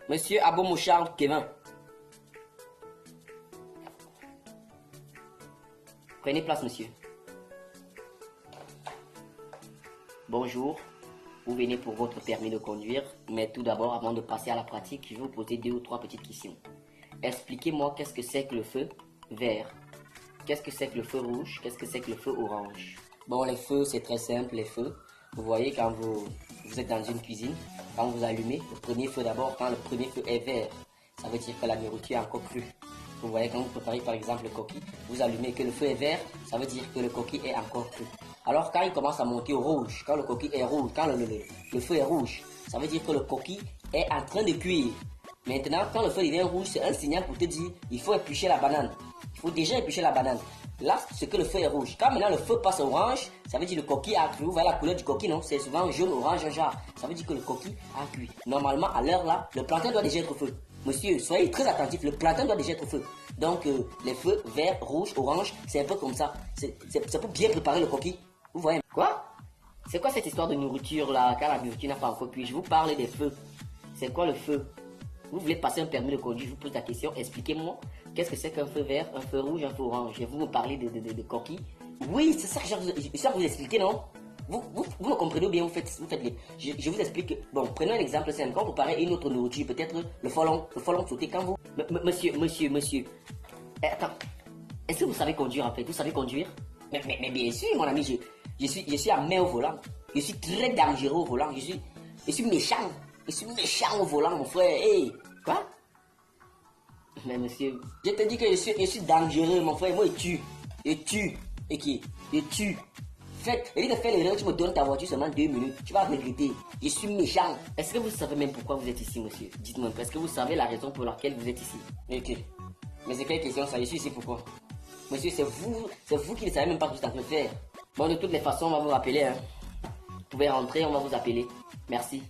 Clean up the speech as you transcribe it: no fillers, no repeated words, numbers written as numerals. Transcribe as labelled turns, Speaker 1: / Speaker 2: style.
Speaker 1: Monsieur Abomouchard Kevin. Prenez place, monsieur. Bonjour. Vous venez pour votre permis de conduire, mais tout d'abord, avant de passer à la pratique, je vais vous poser 2 ou 3 petites questions. Expliquez-moi qu'est-ce que c'est que le feu vert, qu'est-ce que c'est que le feu rouge, qu'est-ce que c'est que le feu orange. Bon, les feux, c'est très simple, les feux. Vous voyez, quand vous êtes dans une cuisine, quand vous allumez, le premier feu d'abord, quand le premier feu est vert, ça veut dire que la nourriture est encore crue. Vous voyez, quand vous préparez par exemple le coquille, vous allumez que le feu est vert, ça veut dire que le coquille est encore cru. Alors quand il commence à monter au rouge, quand le coquille est rouge, quand le feu est rouge, ça veut dire que le coquille est en train de cuire. Maintenant, quand le feu devient rouge, c'est un signal pour te dire, il faut éplucher la banane. Il faut déjà éplucher la banane. Là, c'est que le feu est rouge. Quand maintenant le feu passe orange, ça veut dire que le coquille a cuit. Vous voyez la couleur du coquille, non? C'est souvent jaune, orange, genre. Ça veut dire que le coquille a cuit. Normalement, à l'heure là, le plantain doit déjà être au feu. Monsieur, soyez très attentifs, le plantain doit déjà être au feu. Donc, les feux vert, rouge, orange, c'est un peu comme ça. C'est pour bien préparer le coquille. Vous voyez? Quoi? C'est quoi cette histoire de nourriture là, quand la nourriture n'a pas encore cuit? Je vous parle des feux. C'est quoi le feu? Vous voulez passer un permis de conduire, je vous pose la question, expliquez-moi qu'est-ce que c'est qu'un feu vert, un feu rouge, un feu orange. Et vous me parlez de coquilles. Oui, c'est ça que je vous expliquer, non? Vous me comprenez ou bien vous faites les... Je vous explique. Bon, prenons un exemple simple. Quand vous parlez une autre nourriture, peut-être le folon sauté, quand vous... Monsieur. Attends, est-ce que vous savez conduire en fait? Vous savez conduire? Mais bien sûr, mon ami, je suis à main au volant. Je suis très dangereux au volant. Je suis méchant. Je suis méchant au volant, mon frère. Hey, quoi? Mais monsieur, je te dis que je suis dangereux, mon frère. Moi, je tue. Et qui? Je tue. Et de faire l'erreur, tu me donnes ta voiture seulement 2 minutes. Tu vas regretter. Je suis méchant. Est-ce que vous savez même pourquoi vous êtes ici, monsieur? Dites-moi, est-ce que vous savez la raison pour laquelle vous êtes ici? Ok. Mais c'est quelle question ça? Je suis ici pourquoi? Monsieur, c'est vous qui ne savez même pas ce que vous êtes en train de faire. Bon, de toutes les façons, on va vous rappeler. Hein. Vous pouvez rentrer, on va vous appeler. Merci.